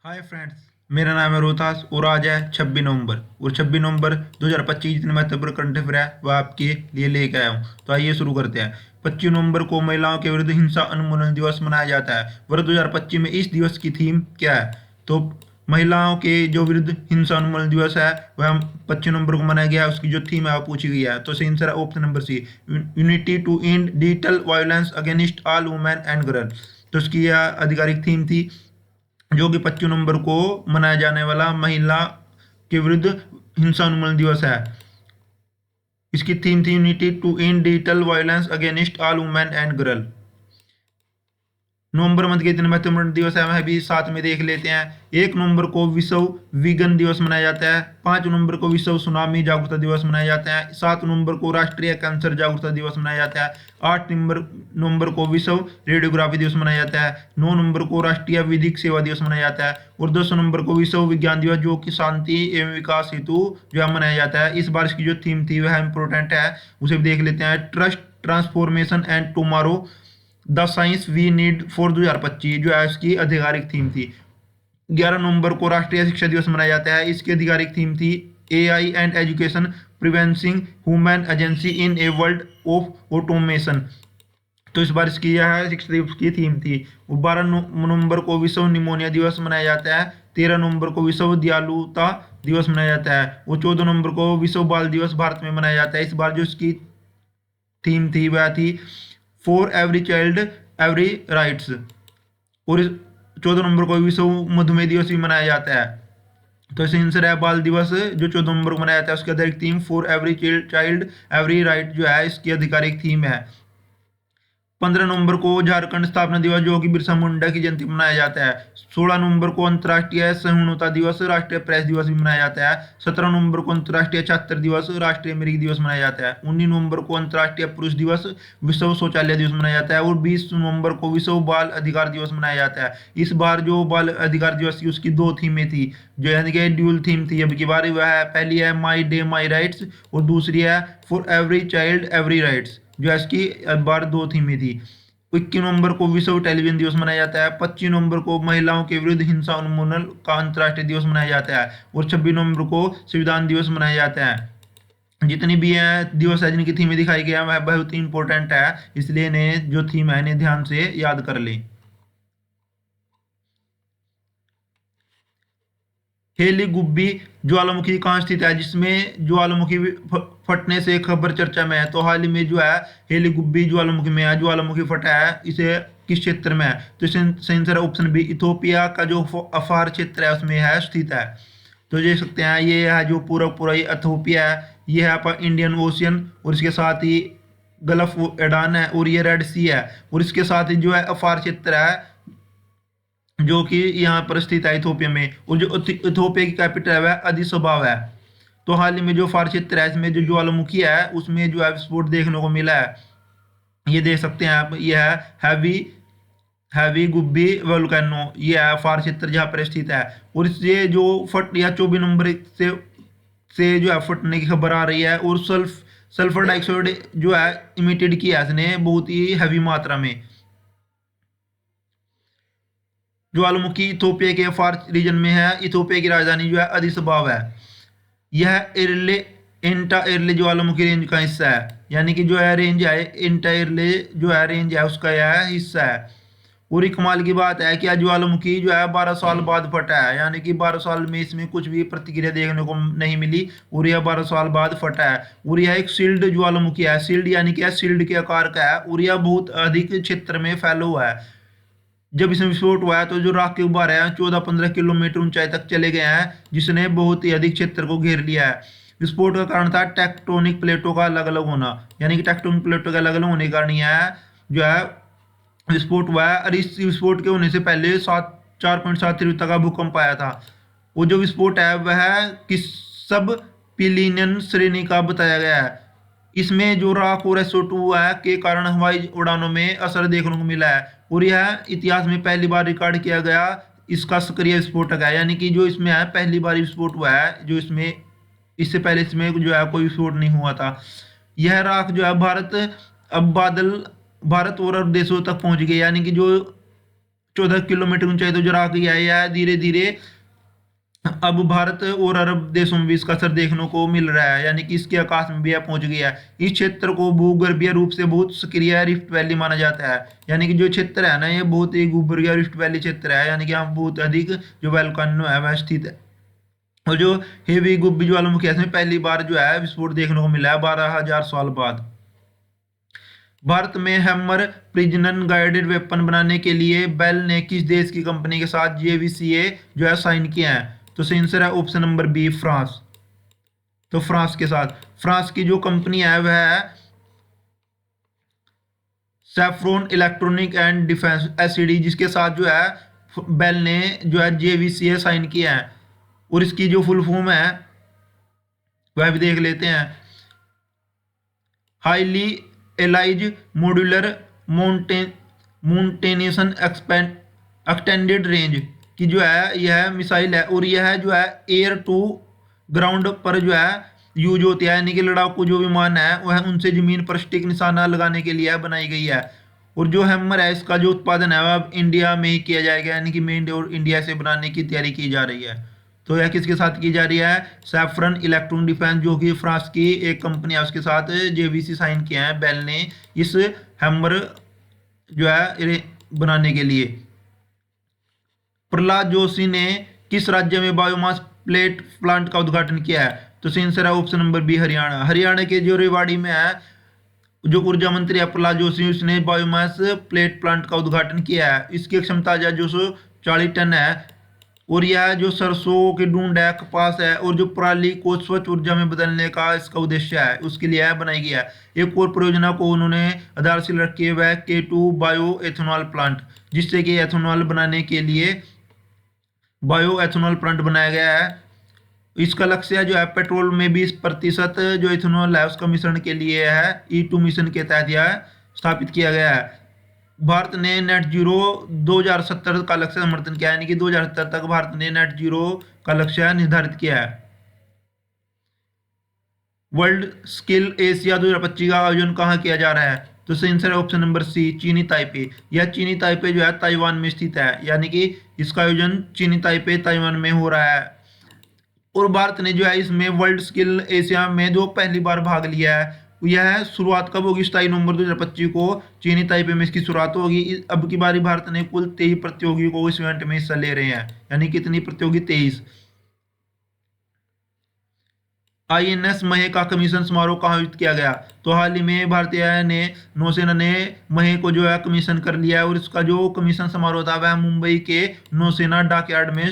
Hi friends, मेरा नाम है रोहतास और आज है 26 नवंबर और 26 नवंबर 2025 जितने महत्वपूर्ण करंट अफेयर है वह आपके लिए लेकर आया हूँ। तो आइए शुरू करते हैं। 25 नवंबर को महिलाओं के विरुद्ध हिंसा उन्मूलन दिवस मनाया जाता है। वर्ष 2025 में इस दिवस की थीम क्या है? तो महिलाओं के जो विरुद्ध हिंसा उन्मूलन दिवस है वह 25 नवंबर को मनाया गया है। उसकी जो थीम है वो पूछी गई है। तो सही आंसर है option number C, unity to end digital violence against all women and girl. तो उसकी यह आधिकारिक थीम थी, जो कि 25 नवंबर को मनाया जाने वाला महिला के विरुद्ध हिंसा उन्मूलन दिवस है। इसकी थीम थी unity to end digital violence against all women and girl. नवंबर मंथ के दिन महत्वपूर्ण दिवस है वह भी साथ में देख लेते हैं। 1 नवंबर को विश्व वीगन दिवस मनाया जाता है। 5 नवंबर को विश्व सुनामी जागरूकता दिवस मनाया जाता है। 7 नवंबर को राष्ट्रीय कैंसर जागरूकता दिवस मनाया जाता है। 8 नवंबर को विश्व रेडियोग्राफी दिवस मनाया जाता है। 9 नवंबर को राष्ट्रीय विधिक सेवा दिवस मनाया जाता है और 10 नवंबर को विश्व विज्ञान दिवस, जो कि शांति एवं विकास हेतु जो है मनाया जाता है। इस बार इसकी जो थीम थी वह इंपॉर्टेंट है, उसे भी देख लेते हैं। Trust transformation and tomorrow the science we need for 2025 जो है इसकी आधिकारिक थीम थी। 11 नवंबर को राष्ट्रीय शिक्षा दिवस मनाया जाता है। इसकी आधिकारिक थीम थी AI and education preserving human agency in a world of automation. तो इस बार इसकी यह शिक्षा दिवस की थीम थी। 12 नवंबर को विश्व निमोनिया दिवस मनाया जाता है। 13 नवंबर को विश्व दयालुता दिवस मनाया जाता है और 14 नवंबर को विश्व बाल दिवस भारत में मनाया जाता है। इस बार जो इसकी थीम थी वह थी for every child every rights और 14 नवंबर को विश्व मधुमेह दिवस भी मनाया जाता है। तो इसे आंसर है बाल दिवस, जो 14 नवंबर को मनाया जाता है। उसकी आधिकारिक theme for every child every right जो है इसकी आधिकारिक थीम है। 15 नवंबर को झारखंड स्थापना दिवस, जो कि बिरसा मुंडा की जयंती मनाया जाता है। 16 नवंबर को अंतर्राष्ट्रीय सहिष्णुता दिवस, राष्ट्रीय प्रेस दिवस भी मनाया जाता है। 17 नवंबर को अंतर्राष्ट्रीय छात्र दिवस, राष्ट्रीय मृग दिवस मनाया जाता है। 19 नवंबर को अंतर्राष्ट्रीय पुरुष दिवस, विश्व शौचालय दिवस मनाया जाता है और 20 नवंबर को विश्व बाल अधिकार दिवस मनाया जाता है। इस बार जो बाल अधिकार दिवस की उसकी दो थीमें थी, जो यानी कि ड्यूल थीम थी अब की बार। वह है, पहली है माई डे माई राइट्स और दूसरी है for every child every rights, जो इसकी बार दो थीमें थी। 21 नवंबर को विश्व टेलीविजन दिवस मनाया जाता है। 25 नवंबर को महिलाओं के विरुद्ध हिंसा उन्मूलन का अंतर्राष्ट्रीय दिवस मनाया जाता है और 26 नवंबर को संविधान दिवस मनाया जाता है। जितनी भी है दिवस है जिनकी थीमें दिखाई गई है वह बहुत ही इंपॉर्टेंट है, इसलिए इन्हें जो थीम है इन्हें ध्यान से याद कर लें। हेली गुब्बी ज्वालामुखी कहाँ स्थित है, जिसमें ज्वालामुखी फटने से खबर चर्चा में है? तो हाल ही में जो है हेली गुब्बी ज्वालामुखी में है, ज्वालामुखी फटा है। इसे किस क्षेत्र में है? तो सही आंसर ऑप्शन बी, इथोपिया का जो अफार क्षेत्र है उसमें है स्थित है। तो देख सकते हैं ये है जो पूरा पूरा ये इथोपिया है, ये है आपका इंडियन ओशियन और इसके साथ ही गल्फ एडान है और ये रेड सी है और इसके साथ ही जो है अफार क्षेत्र है, जो कि यहाँ पर स्थित है इथोपिया में। और जो इथोपिया की कैपिटल है वह अदिस अबाबा है। तो हाल ही में जो फार क्षेत्र है इसमें जो ज्वालामुखी है उसमें जो है विस्फोट देखने को मिला है। ये देख सकते हैं आप, यह है हैवी हैवी गुब्बी वोल्केनो, ये है फार क्षेत्र जहाँ पर स्थित है। और इससे जो फट या 24 नवंबर से जो है फटने की खबर आ रही है और सल्फर डाइऑक्साइड जो है इमिटेड किया है इसने बहुत ही हैवी मात्रा में। ज्वालामुखी इथोपिया के फार रीजन में है। इथोपिया की राजधानी जो है अदिस अबाबा है। यह एरले इंटा एरले ज्वालामुखी रेंज का हिस्सा है, यानी कि जो है रेंज है इंटा एरले जो है रेंज है उसका यह हिस्सा है। पूरी कमाल की बात है कि यह ज्वालामुखी जो है 12 साल बाद फटा है, यानी कि 12 साल में इसमें कुछ भी प्रतिक्रिया देखने को नहीं मिली और यह 12 साल बाद फटा है। और यह एक सील्ड ज्वालामुखी है, सील्ड यानी कि यह सील्ड के आकार का है और यह बहुत अधिक क्षेत्र में फैला हुआ है। जब इसमें विस्फोट हुआ है तो जो राख के गुब्बारे हैं 14-15 किलोमीटर ऊंचाई तक चले गए हैं, जिसने बहुत ही अधिक क्षेत्र को घेर लिया है। विस्फोट का कारण था टेक्टोनिक प्लेटों का अलग अलग होना, यानी कि टेक्टोनिक प्लेटों का अलग अलग होने के कारण यह जो है विस्फोट हुआ है। और इस विस्फोट के होने से पहले 4.7 तीव्रता का भूकंप आया था। वो जो विस्फोट है वह किस सब पिलीनियन श्रेणी का बताया गया है। इसमें जो राख और SO2 है के कारण हवाई उड़ानों में असर देखने को मिला है और यह इतिहास में पहली बार रिकॉर्ड किया गया इसका सक्रिय विस्फोटक है, यानी कि जो इसमें है पहली बार विस्फोट हुआ है, जो इसमें इससे पहले इसमें जो है कोई विस्फोट नहीं हुआ था। यह राख जो है भारत और अरब देशों तक पहुंच गई, यानी कि जो 14 किलोमीटर ऊंचाई तो जरा गई है। यह धीरे धीरे अब भारत और अरब देशों में भी इसका असर देखने को मिल रहा है, यानी कि इसके आकाश में भी यह पहुंच गया है। इस क्षेत्र को भूगर्भीय रूप से बहुत सक्रिय रिफ्ट वैली माना जाता है, यानी कि जो क्षेत्र है ना ये बहुत ही भूगर्भीय रिफ्ट वैली क्षेत्र है, यानी कि यहाँ बहुत अधिक जो वोल्केनो है वह स्थित है। और जो हेवी गुब्बी ज्वालामुखी है इसमें पहली बार जो है विस्फोट देखने को मिला है 12,000 साल बाद। भारत में हैमर प्रिजनन गाइडेड वेपन बनाने के लिए बेल ने किस देश की कंपनी के साथ JVCA जो है साइन किया है? तो सही आंसर है ऑप्शन नंबर बी, फ्रांस। तो फ्रांस के साथ, फ्रांस की जो कंपनी है वह है saffron electronic and defence SED, जिसके साथ जो है बेल ने जो है JVCA साइन किया है। और इसकी जो फुल फॉर्म है वह भी देख लेते हैं। हाईली एलाइज मॉड्यूलर माउंटेनेशन एक्सटेंडेड रेंज की जो है यह मिसाइल है, और यह जो है एयर टू ग्राउंड पर जो है यूज होती है, यानी कि लड़ाकू जो विमान है वह उनसे जमीन पर सटीक निशाना लगाने के लिए बनाई गई है। और जो हैमर है इसका जो उत्पादन है वह अब इंडिया में ही किया जाएगा, यानी कि मेड और इंडिया से बनाने की तैयारी की जा रही है। तो यह किसके साथ की जा रही है? सैफ्रन इलेक्ट्रॉनिक डिफेंस जो कि फ्रांस की एक कंपनी है उसके साथ JVC साइन किया है बेल ने इस हैमर जो है बनाने के लिए। प्रहलाद जोशी ने किस राज्य में बायोमास प्लेट प्लांट का उद्घाटन किया है? तो सही आंसर है option number B, Haryana. Haryana के जो रेवाड़ी में है जो ऊर्जा मंत्री है प्रहलाद जोशी, उसने बायोमास प्लेट प्लांट का उद्घाटन किया है। इसकी क्षमता जो 240 टन है, और यह जो सरसों के ढूंढ है, कपास है और जो पराली को स्वच्छ ऊर्जा में बदलने का इसका उद्देश्य है, उसके लिए यह बनाई गया है। एक और परियोजना को उन्होंने आधारशिला रखी है वह K2 बायो एथेनॉल प्लांट, जिससे कि एथेनॉल बनाने के लिए बायो एथेनॉल प्लांट बनाया गया है। इसका लक्ष्य जो है पेट्रोल में 20% जो इथेनॉल है उसका मिश्रण के लिए है। E2 मिशन के तहत यह स्थापित किया गया है। भारत ने नेट जीरो 2070 का लक्ष्य समर्थन किया, यानी कि 2070 तक भारत ने नेट जीरो का लक्ष्य निर्धारित किया है। वर्ल्ड स्किल एशिया 2025 का आयोजन कहाँ किया जा रहा है? तो सही आंसर है ऑप्शन नंबर सी, चीनी ताइपे। यह चीनी ताइपे जो है ताइवान में स्थित है, यानी कि इसका आयोजन चीनी ताइपे ताइवान में हो रहा है। और भारत ने जो है इसमें वर्ल्ड स्किल एशिया में जो पहली बार भाग लिया है, यह शुरुआत कब होगी? 27 नवंबर 2025 को चीनी ताइपे में इसकी शुरुआत होगी। अब की बारी भारत ने कुल 23 प्रतियोगी को इस इवेंट में हिस्सा ले रहे हैं, यानी कितनी प्रतियोगी? 23। INS महे का कमीशन समारोह कहाँ आयोजित किया गया? तो हाल ही में भारतीय नौसेना ने महे को जो है कमीशन कर लिया है, और इसका जो कमीशन समारोह था वह मुंबई के नौसेना डॉकयार्ड में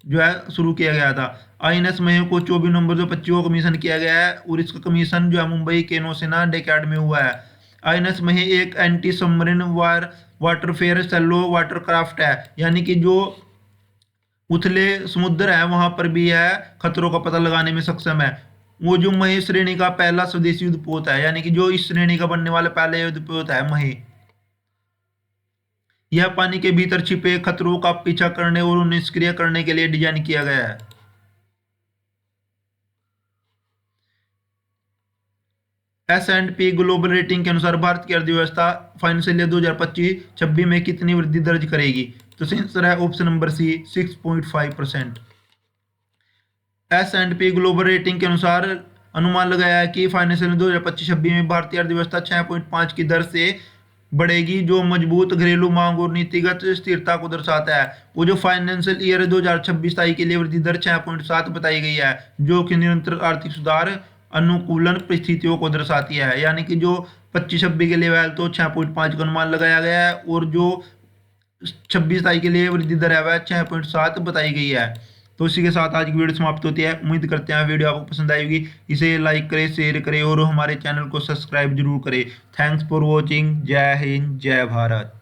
जो है शुरू किया गया था। INS महे को 24 नवंबर 2025 को कमीशन किया गया है, और इसका कमीशन जो है मुंबई के नौसेना डॉकयार्ड में हुआ है। INS महे एक एंटी सबमरीन वाटरफेयर सेलो वाटरक्राफ्ट है, यानी कि जो उथले समुद्र है वहां पर भी यह खतरों का पता लगाने में सक्षम है। वो जो महे श्रेणी का पहला स्वदेशी युद्धपोत है, यानी कि जो इस श्रेणी का बनने वाला पहला युद्धपोत है महे। यह पानी के भीतर छिपे खतरों का पीछा करने और उन्हें निष्क्रिय करने के लिए डिजाइन किया गया है। S&P ग्लोबल रेटिंग के अनुसार भारत की अर्थव्यवस्था फाइनेंशियल ईयर 2025-26 में कितनी वृद्धि दर्ज करेगी? तो सही आंसर है option number C, 6.5%। S&P global rating के अनुसार अनुमान लगाया है कि फाइनेंशियल 2025-26 में भारतीय अर्थव्यवस्था 6.5 की दर से बढ़ेगी, जो मजबूत घरेलू मांग और नीतिगत स्थिरता को दर्शाता है। वो जो फाइनेंशियल ईयर 2026-27 के लिए वृद्धि दर 6.7 बताई गई है, जो कि निरंतर आर्थिक सुधार अनुकूलन परिस्थितियों को दर्शाती है, यानी कि जो 25-26 के लिए वह तो 6.5 का अनुमान लगाया गया है, और जो 26-27 के लिए वृद्धि दर है वह 6.7 बताई गई है। तो इसी के साथ आज की वीडियो समाप्त होती है। उम्मीद करते हैं वीडियो आपको पसंद आएगी। इसे लाइक करें, शेयर करें और हमारे चैनल को सब्सक्राइब जरूर करें। Thanks for watching. जय हिंद, जय भारत।